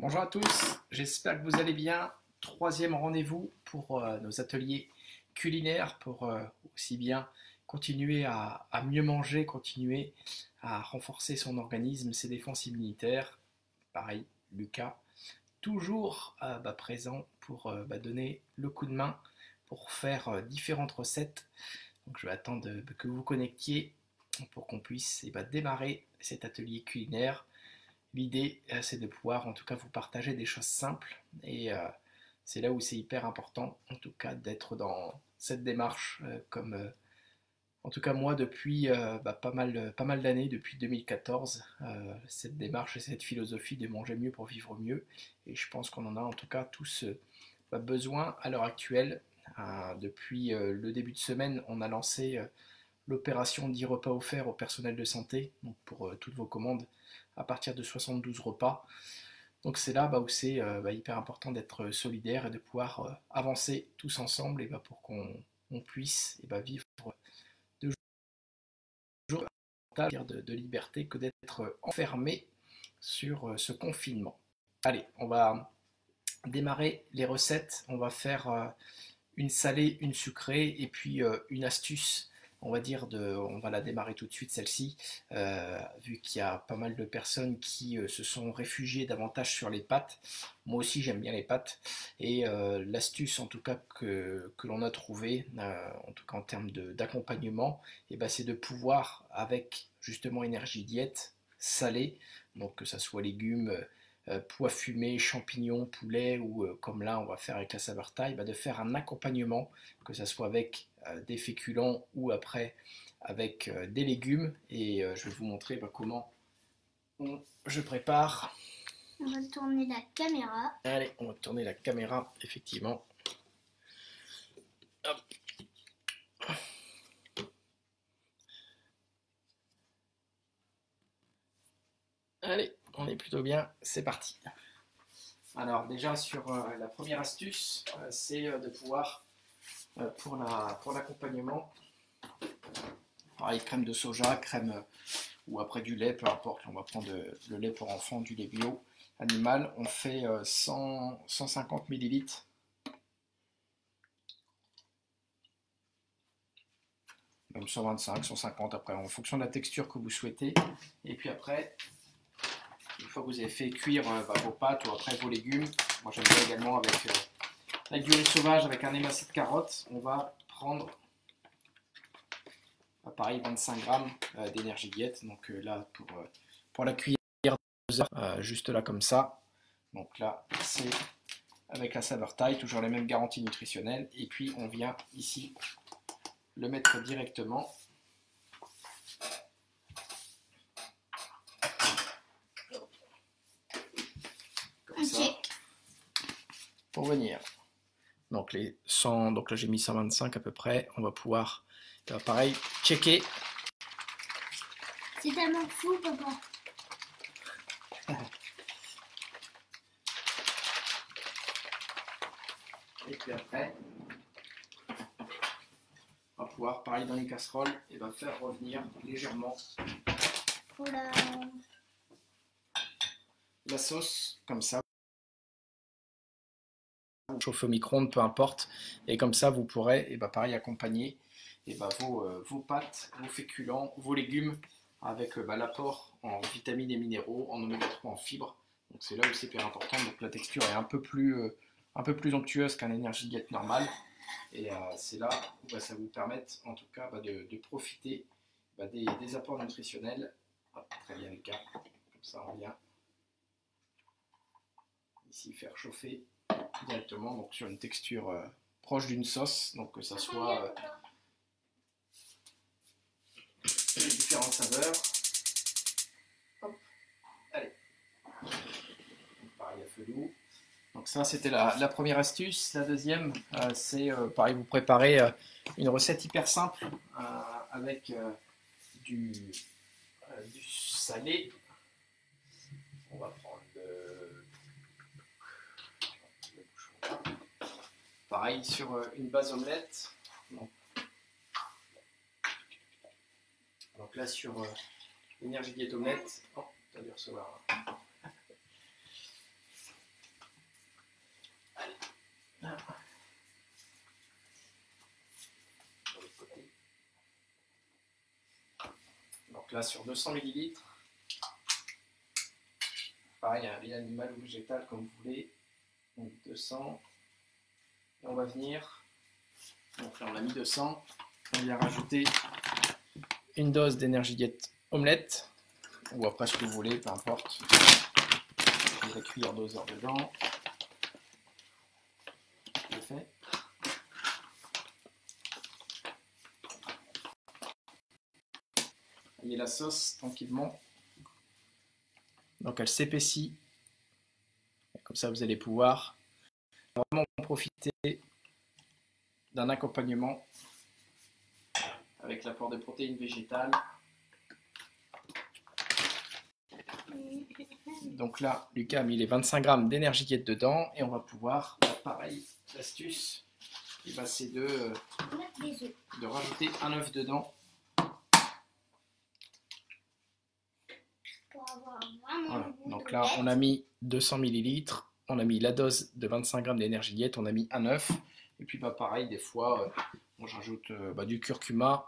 Bonjour à tous, j'espère que vous allez bien. Troisième rendez-vous pour nos ateliers culinaires, pour aussi bien continuer à mieux manger, continuer à renforcer son organisme, ses défenses immunitaires. Pareil, Lucas, toujours présent pour donner le coup de main, pour faire différentes recettes. Donc je vais attendre que vous vous connectiez pour qu'on puisse démarrer cet atelier culinaire. L'idée, c'est de pouvoir en tout cas vous partager des choses simples et c'est là où c'est hyper important en tout cas d'être dans cette démarche comme en tout cas moi depuis pas mal d'années, depuis 2014, cette démarche et cette philosophie de manger mieux pour vivre mieux et je pense qu'on en a en tout cas tous besoin à l'heure actuelle. Depuis le début de semaine, on a lancé l'opération 10 repas offerts au personnel de santé, donc pour toutes vos commandes à partir de 72 repas. Donc c'est là où c'est hyper important d'être solidaire et de pouvoir avancer tous ensemble pour qu'on puisse vivre de jours de liberté que d'être enfermé sur ce confinement. Allez, on va démarrer les recettes. On va faire une salée, une sucrée et puis une astuce. On va la démarrer tout de suite celle-ci, vu qu'il y a pas mal de personnes qui se sont réfugiées davantage sur les pâtes. Moi aussi j'aime bien les pâtes et l'astuce en tout cas que l'on a trouvé, en tout cas en termes d'accompagnement, c'est de pouvoir avec justement Énergie Diète salée, donc que ça soit légumes, pois fumés, champignons, poulet ou comme là on va faire avec la saveur thaï, de faire un accompagnement, que ce soit avec des féculents ou après avec des légumes et je vais vous montrer comment je prépare. On va tourner la caméra. Allez, on va tourner la caméra, effectivement. Hop. Allez, on est plutôt bien, c'est parti. Alors déjà sur la première astuce, c'est de pouvoir pour l'accompagnement, pareil, crème de soja, crème ou après du lait, peu importe, on va prendre le lait pour enfants, du lait bio animal, on fait 150 ml. Même 125, 150 après, en fonction de la texture que vous souhaitez. Et puis après, une fois que vous avez fait cuire vos pâtes ou après vos légumes, moi j'aime bien également avec du riz sauvage, avec un émincé de carottes, on va prendre pareil 25 grammes d'énergie diète. Donc là pour la cuillère juste là comme ça. Donc là c'est avec la saveur thaï, toujours les mêmes garanties nutritionnelles. Et puis on vient ici le mettre directement. Comme ça. Pour venir. Donc les 100, donc là j'ai mis 125 à peu près. On va pouvoir pareil checker. C'est tellement fou, papa. Et puis après, on va pouvoir, pareil dans les casseroles, et faire revenir légèrement la sauce, comme ça. Chauffe au micro-ondes, peu importe. Et comme ça, vous pourrez, pareil, accompagner vos pâtes, vos féculents, vos légumes, avec l'apport en vitamines et minéraux, en oméga 3, en fibres. Donc c'est là où c'est hyper important. Donc la texture est un peu plus onctueuse qu'un énergie diète normal. Et c'est là où ça vous permet en tout cas de profiter des apports nutritionnels. Hop, très bien les gars. Comme ça on vient ici faire chauffer directement donc sur une texture proche d'une sauce. Donc que ça soit différentes saveurs. Hop. Allez. Pareil à feu doux. Donc ça c'était la première astuce. La deuxième c'est pareil, vous préparez une recette hyper simple avec du salé. On va prendre pareil sur une base omelette. Donc là sur Énergie Diète omelette. Oh, t'as dû recevoir. Donc là, sur 200 ml, pareil, un lait animal ou végétal comme vous voulez. Donc 200. Et on va venir, donc là on a mis 200, on vient rajouter une dose d'énergie diète omelette, ou après ce que vous voulez, peu importe. Une vraie cuillère doseur dedans. Je le fais. Voyez la sauce tranquillement. Donc elle s'épaissit. Comme ça vous allez pouvoir vraiment profiter d'un accompagnement avec l'apport de protéines végétales. Donc là, Lucas a mis les 25 grammes d'énergie diète dedans et on va pouvoir, pareil, l'astuce, c'est de rajouter un œuf dedans. Pour avoir vraiment Voilà. le goût Donc de là, lait. on a mis 200 ml, on a mis la dose de 25 grammes d'énergie diète, on a mis un œuf. Et puis pareil, des fois, moi, je rajoute du curcuma,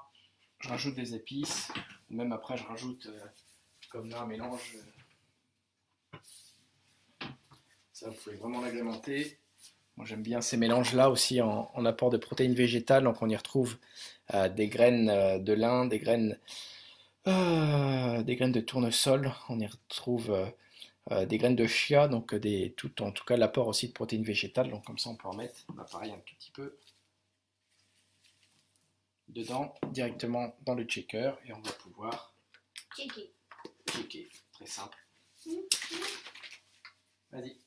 je rajoute des épices, ou même après je rajoute comme là un mélange. Ça, vous pouvez vraiment l'agrémenter. Moi j'aime bien ces mélanges là aussi en apport de protéines végétales. Donc on y retrouve des graines de lin, des graines de tournesol, on y retrouve des graines de chia, donc en tout cas l'apport aussi de protéines végétales. Donc comme ça on peut en mettre pareil un tout petit peu dedans, directement dans le shaker, et on va pouvoir shaker. Très simple. Vas-y.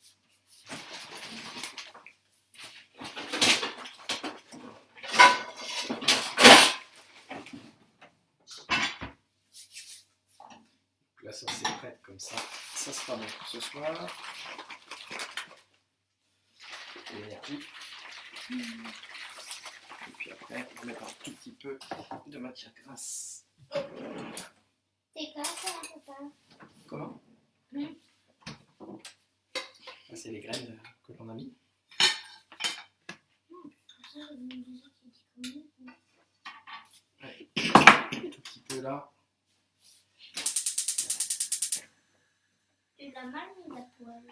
La sauce est prête comme ça. Ça sera bon pour ce soir. L'énergie. Et puis après, on va mettre un tout petit peu de matière grasse. C'est quoi ça, papa? Comment? Ça, c'est les graines que l'on a mis. Ouais. Un tout petit peu là. Tu l'as mal mis la poêle.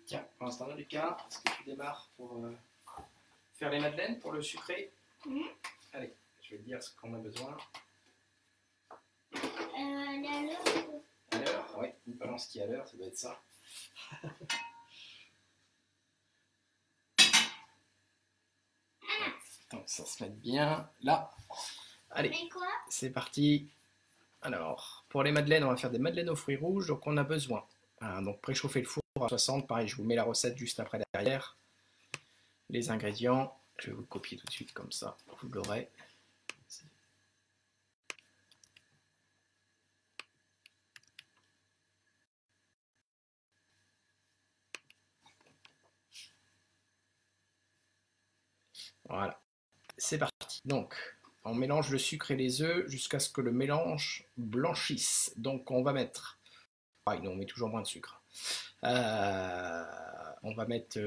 Tiens, pour l'instant, Lucas, est-ce que tu démarres pour faire les madeleines, pour le sucré? Allez, je vais te dire ce qu'on a besoin. Elle est à l'heure. À l'heure? Oui, une balance qui est à l'heure, ça doit être ça. Donc ça se met bien là. Allez, Mais quoi? c'est parti. Alors, pour les madeleines, on va faire des madeleines aux fruits rouges. Donc on a besoin, donc préchauffer le four à 60. Pareil, je vous mets la recette juste après derrière. Les ingrédients, je vais vous le copier tout de suite comme ça, vous l'aurez. Voilà, c'est parti. Donc, on mélange le sucre et les œufs jusqu'à ce que le mélange blanchisse. Donc, on va mettre... Ah, non, on met toujours moins de sucre. On va mettre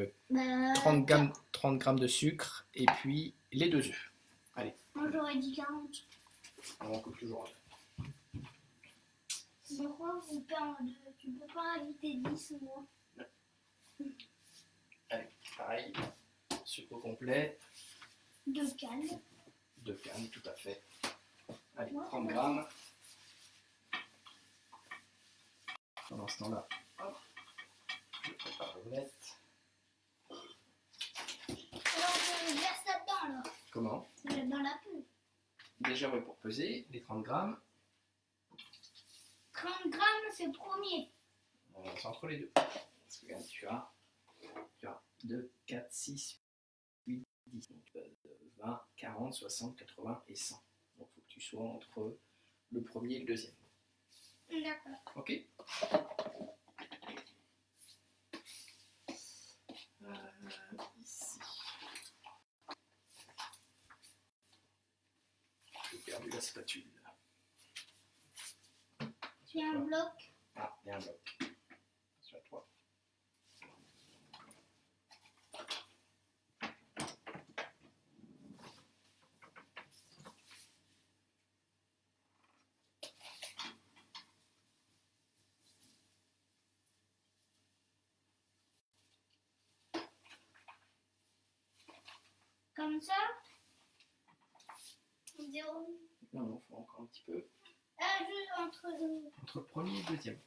30 grammes de sucre et puis les 2 œufs. Allez. Moi, j'aurais dit 40. On coupe toujours. Pourquoi tu peux pas rajouter 10 ou moins? Allez, pareil. Sucre complet. 2 cannes. 2 cannes, tout à fait. Allez, 30 grammes. Pendant ce temps-là, je prépare l'omelette. Alors, je verse là-dedans, alors. Comment? Dans la peau. Déjà, oui, pour peser, les 30 grammes. 30 grammes, c'est le premier. C'est entre les deux. Parce que regarde, tu as 2, 4, 6, 8, 10, 20, 40, 60, 80 et 100. Donc il faut que tu sois entre le premier et le deuxième. D'accord. Ok. Ici. J'ai perdu la spatule. Tu as un bloc. Ah, il y a un bloc. Attention à toi. Comme ça. Zéro. Non, non, il faut encore un petit peu. Juste entre. Entre le premier et le deuxième.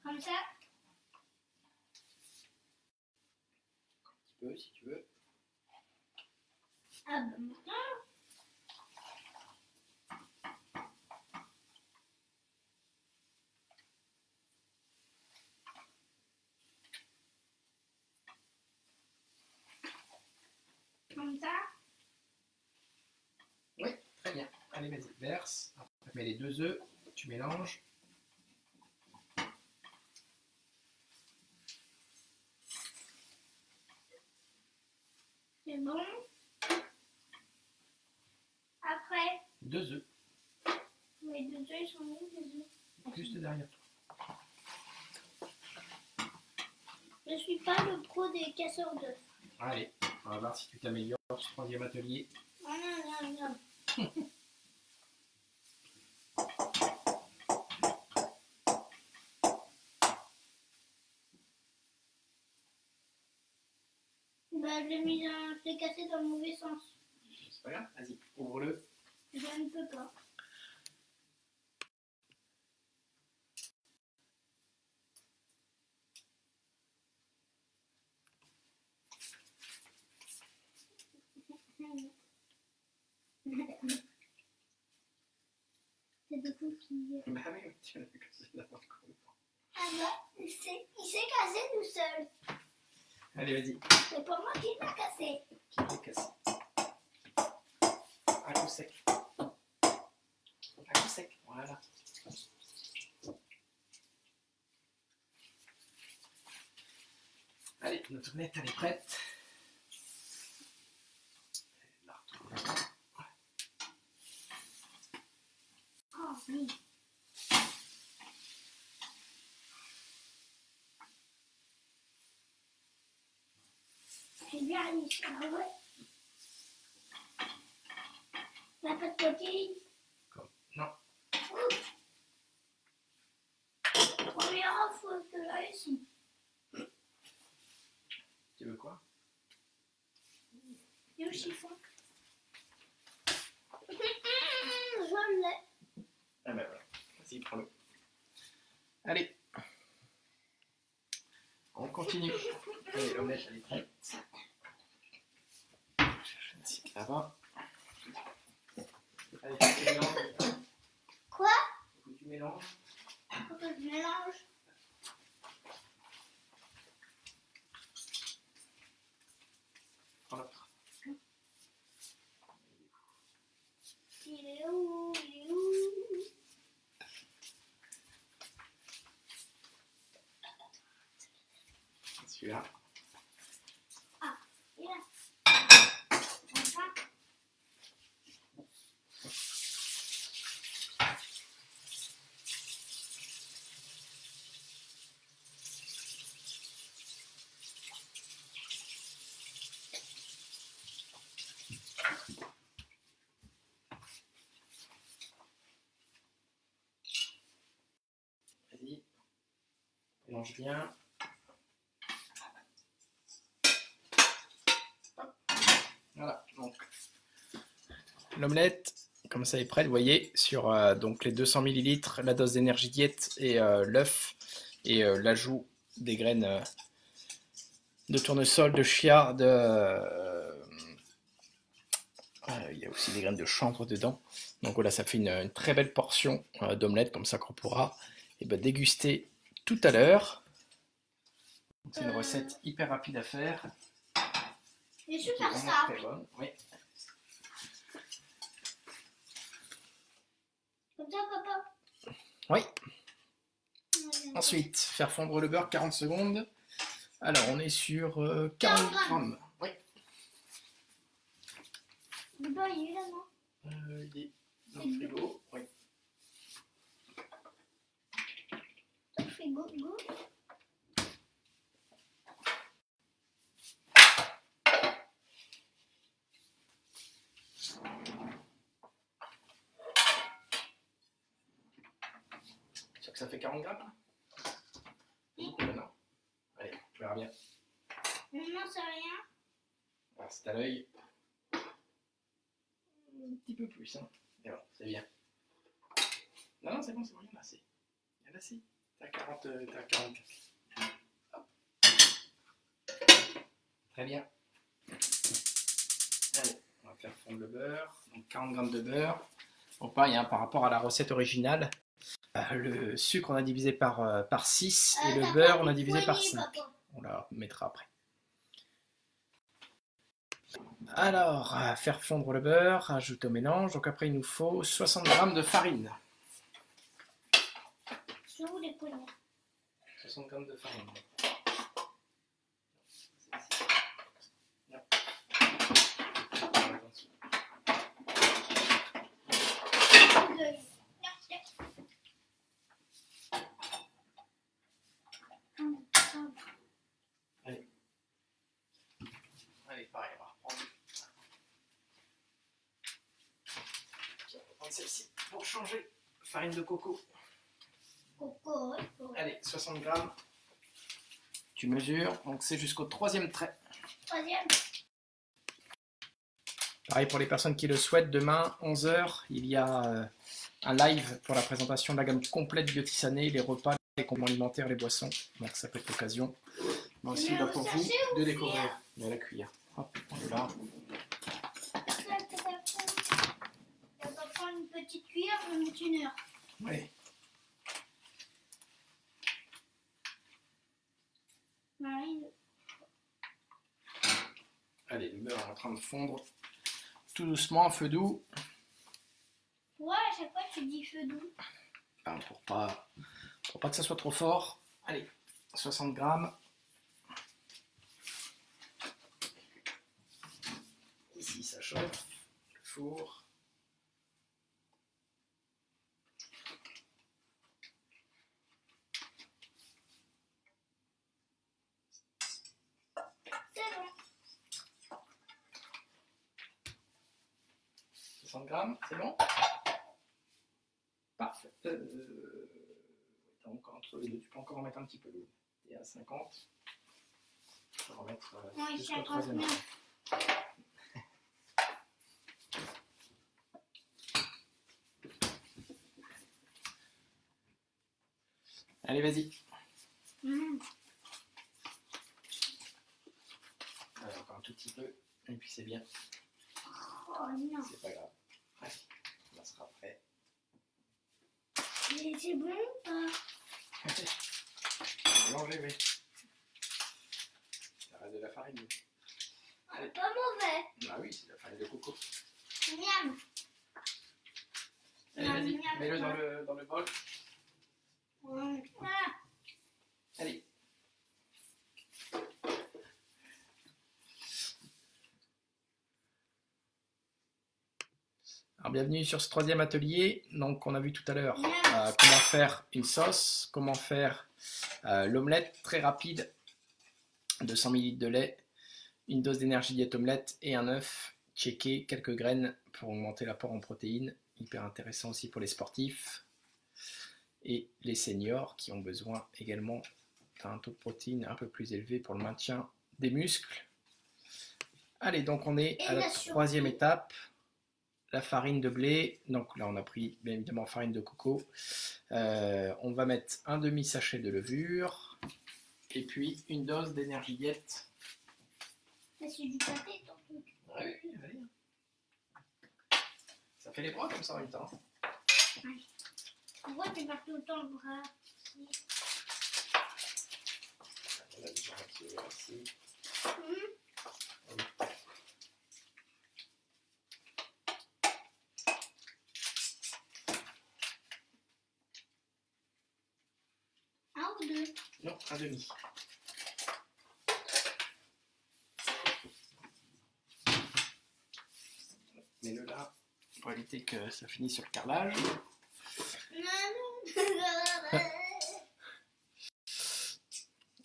Comme ça. Un petit peu si tu veux. Ah bah maintenant. Comme ça. Oui, très bien. Allez, vas-y, verse. Après, tu mets les 2 œufs, tu mélanges. C'est bon. Après. 2 œufs, Les deux œufs, ils sont où les œufs? juste derrière toi. Je suis pas le pro des casseurs d'œufs. Allez, on va voir si tu t'améliores sur ce troisième atelier. Non, non, non, non. Bah, je l'ai cassé dans le mauvais sens. C'est pas grave, vas-y, ouvre-le. Je ne peux pas. C'est des coquilles. Bah oui, tu l'as cassé d'abord. Ah bah, il s'est cassé tout seul. Allez, vas-y, C'est pas moi qui l'a cassé. qui l'ai cassé. Un coup sec. Un coup sec, voilà. Allez, notre omelette, elle est prête. La retrouve là. Oh oui. C'est bien mis ça, ouais. La pâte coquille. Non, Première fois que je réussis. tu veux quoi? Et au chiffon. Je l'ai. Ah ben voilà, vas-y, prends-le. Allez, on continue. Allez, l'omelette, elle est prête. Je cherche un cycle là-bas. Allez, tu mélanges. Quoi? Faut que tu mélanges. Faut que je mélange. Prends l'autre. Il est où? Il est où? Celui-là. Il est là. Comme ça. Vas-y. Mélange bien. Voilà, donc l'omelette, comme ça est prête, vous voyez, sur donc les 200 ml, la dose d'énergie diète et l'œuf et l'ajout des graines de tournesol, de chia, il y a aussi des graines de chanvre dedans. Donc voilà, ça fait une très belle portion d'omelette, comme ça qu'on pourra déguster tout à l'heure. C'est une recette hyper rapide à faire. C'est Qui est super vraiment simple. très bonne. Oui. Comme ça, papa. Oui. Ensuite, faire fondre le beurre 40 secondes. Alors, on est sur 40 grammes. Oui. Le beurre, il est là, non? Il est dans le frigo. Oui. Allez, go, go. Sûr que ça fait 40 grammes? Oui. Non. Allez, tu verras bien. Non, c'est rien. Alors, c'est à l'œil. Un petit peu plus, hein. Mais bon, c'est bien. Non, c'est bon, il y en a assez. Il y en a assez. T'es à 40, t'es à 44. Hop. Très bien. Allez, on va faire fondre le beurre. Donc 40 grammes de beurre. Donc pareil, hein, par rapport à la recette originale, le sucre on a divisé par 6 et le beurre on a divisé par 5. Papa. On la mettra après. Alors, à faire fondre le beurre, ajouter au mélange. Donc après, il nous faut 60 grammes de farine. Je vous les connais. 60 grammes de farine. Allez, pareil, on va reprendre. On va prendre celle-ci pour changer. Farine de coco. Coco. Allez, 60 grammes. Tu mesures, donc c'est jusqu'au 3e trait. Troisième. Pareil pour les personnes qui le souhaitent, demain, 11 h, il y a un live pour la présentation de la gamme complète Biotisané, les repas, les compléments alimentaires, les boissons. Donc ça peut être l'occasion, mais aussi Mais pour au vous, sachet ou de au découvrir. Mais à la cuillère. Hop, on est là. On va prendre une petite cuillère, on va mettre 1 heure. Oui. Marine. Allez, le beurre est en train de fondre tout doucement, feu doux. Ouais, à chaque fois tu dis feu doux. Enfin, pour pas que ça soit trop fort. Allez, 60 grammes. Ici, ça chauffe. Le four. C'est bon. 60 grammes, c'est bon? Parfait. Donc, entre les deux, tu peux encore en mettre un petit peu d'eau. Et à 50. On va remettre Ouais, jusqu'au 59. 3e. Allez, vas-y. Alors, encore un tout petit peu. Et puis c'est bien. Oh non. C'est pas grave. Allez, ça sera prêt. Mais c'est bon ou pas? Mélanger, oui. Ça reste de la farine. Oui. C'est pas mauvais. Ah oui, c'est de la farine de coco. Miam. Allez, vas-y, mets-le dans le bol. Voilà. Allez. Alors, bienvenue sur ce 3e atelier. Donc, on a vu tout à l'heure comment faire une sauce, comment faire l'omelette très rapide, 200 ml de lait, une dose d'énergie diète omelette et un œuf, checké, quelques graines pour augmenter l'apport en protéines, hyper intéressant aussi pour les sportifs et les seniors qui ont besoin également d'un taux de protéines un peu plus élevé pour le maintien des muscles. Allez, donc on est à la 3e étape. La farine de blé, donc là on a pris bien évidemment farine de coco, on va mettre un demi-sachet de levure et puis une dose d'énergie diète. Mais c'est du pâté ton truc. Ouais, oui, allez. Ça fait les bras comme ça en même temps. Pourquoi tu marques tout le temps le bras? On a déjà un qui est ici. Un ou deux? Non, un demi. Mets-le là pour éviter que ça finisse sur le carrelage.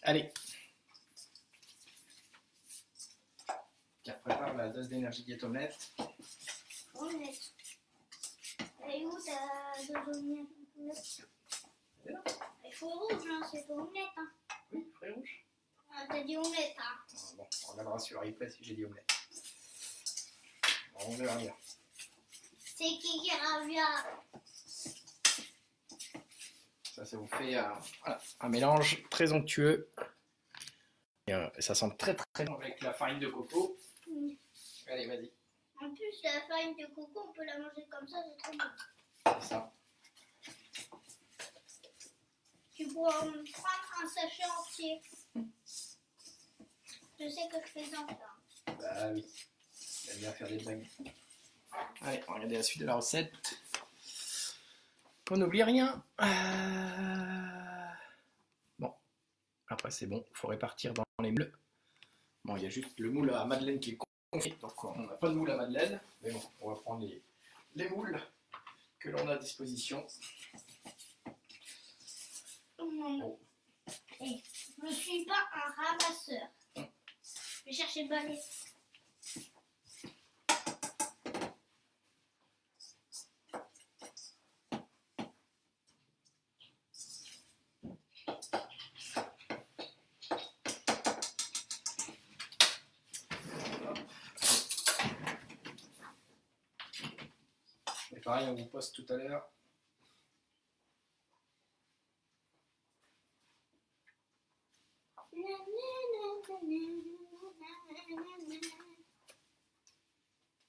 Allez. Tiens, prépare la dose d'énergie diète omelette. Omelette. Et où ta dose omelette? Il faut rouge, hein, c'est pas omelette. Hein. Oui, fruits rouges. Ah, t'as dit omelette. Hein. Ah, bon, on regardera sur le replay si j'ai dit omelette. Bon, on verra bien. C'est qui revient? Ça vous fait voilà, un mélange très onctueux. Et, ça sent très très bon avec la farine de coco. Allez, vas-y. En plus, la farine de coco, on peut la manger comme ça, c'est trop bon. C'est ça. Tu pourras en prendre un sachet entier. Je sais que je fais en ça. Bah oui. J'aime bien faire des blagues. Allez, on va regarder la suite de la recette. Qu'on n'oublie rien. Bon. Après, c'est bon. Il faut répartir dans les moules. Bon, il y a juste le moule à madeleine qui est confié. Donc, on n'a pas de moule à madeleine. Mais bon, on va prendre les moules que l'on a à disposition. Oh. Et je ne suis pas un ramasseur. Je vais chercher le balai. Et pareil, on vous poste tout à l'heure.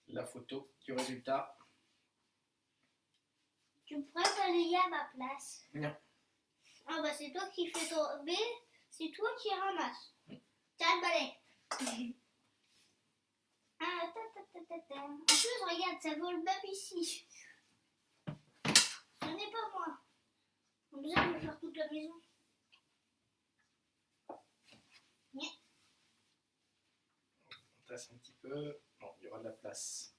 La photo du résultat. Tu pourrais balayer à ma place. Non. Ah bah c'est toi qui fais tomber, c'est toi qui ramasses. T'as le balai. Ah, En plus, regarde, ça vole même ici. Ce n'est pas moi. On a besoin de faire toute la maison. On tasse un petit peu. Bon, il y aura de la place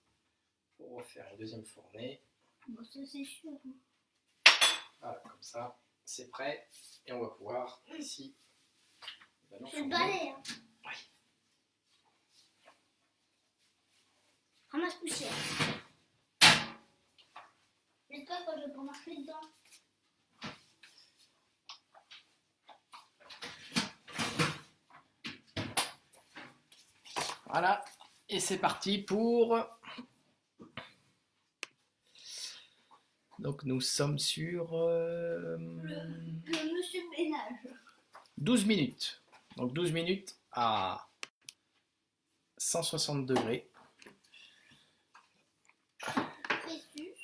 pour refaire une deuxième fournée. Bon, ça c'est sûr. Voilà, comme ça, c'est prêt. Et on va pouvoir ici. C'est le balai. Hein. Oui. Ramasse poussière. J'espère que je vais pas marcher dedans. Voilà. Et c'est parti pour... Donc nous sommes sur Le monsieur ménage. 12 minutes. Donc 12 minutes à 160 degrés. Précieux.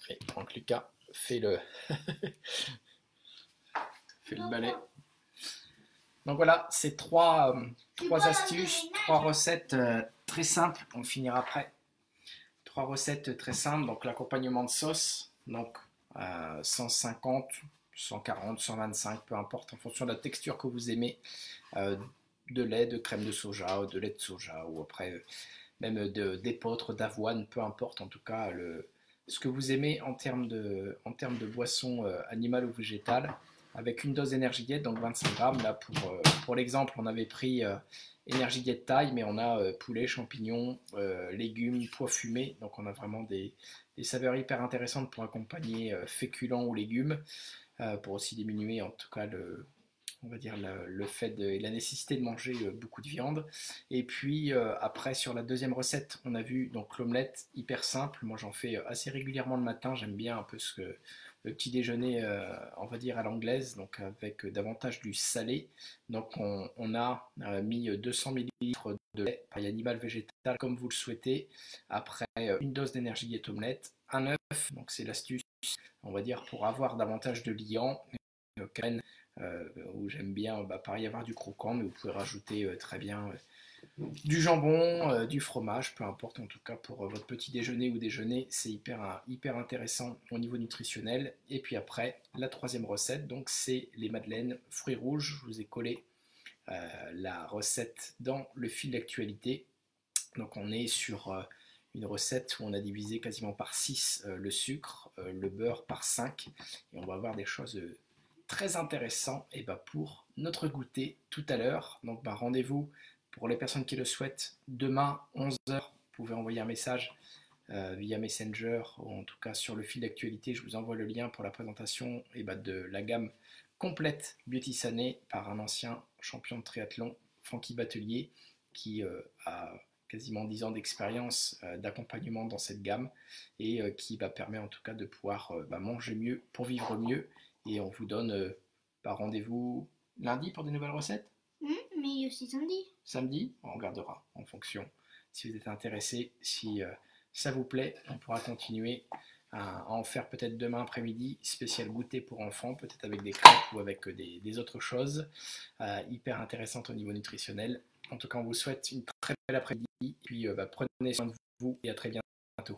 Et donc Lucas fait le, fait le balai. Donc voilà, c'est trois astuces, trois recettes très simples. On finira après. Trois recettes très simples. Donc l'accompagnement de sauce, donc 150, 140, 125, peu importe, en fonction de la texture que vous aimez, de lait, de crème de soja, de lait de soja, ou après même d'épeautre, d'avoine, peu importe, en tout cas ce que vous aimez en termes de boisson animale ou végétale, avec une dose d'énergie diète, donc 25 grammes. Là, pour l'exemple, on avait pris énergie diète taille, mais on a poulet, champignons, légumes, pois fumés, donc on a vraiment des saveurs hyper intéressantes pour accompagner féculents ou légumes, pour aussi diminuer en tout cas on va dire le fait et la nécessité de manger beaucoup de viande. Et puis après, sur la deuxième recette, on a vu donc l'omelette hyper simple. Moi j'en fais assez régulièrement le matin, j'aime bien un peu le petit déjeuner, on va dire à l'anglaise, donc avec davantage du salé. Donc on a mis 200 ml de lait, pareil animal, végétal, comme vous le souhaitez. Après une dose d'énergie diète omelette, un œuf, donc c'est l'astuce, on va dire, pour avoir davantage de liant. Où j'aime bien, pareil, avoir du croquant, mais vous pouvez rajouter très bien du jambon, du fromage, peu importe, en tout cas pour votre petit déjeuner ou déjeuner, c'est hyper intéressant au niveau nutritionnel. Et puis après, la troisième recette, donc c'est les madeleines fruits rouges. Je vous ai collé la recette dans le fil d'actualité. Donc on est sur une recette où on a divisé quasiment par 6 le sucre, le beurre par 5, et on va avoir des choses très intéressant pour notre goûter tout à l'heure. Donc rendez-vous pour les personnes qui le souhaitent demain 11 h. Vous pouvez envoyer un message via Messenger ou en tout cas sur le fil d'actualité. Je vous envoie le lien pour la présentation de la gamme complète Beauty Sané par un ancien champion de triathlon, Francky Batelier, qui a quasiment 10 ans d'expérience d'accompagnement dans cette gamme et qui permet en tout cas de pouvoir manger mieux pour vivre mieux. Et on vous donne rendez-vous lundi pour des nouvelles recettes. Mais aussi samedi. Samedi, on regardera en fonction. Si vous êtes intéressé, si ça vous plaît, on pourra continuer à en faire peut-être demain après-midi, spécial goûter pour enfants, peut-être avec des crêpes ou avec des autres choses hyper intéressantes au niveau nutritionnel. En tout cas, on vous souhaite une très belle après-midi et puis prenez soin de vous et à très bientôt.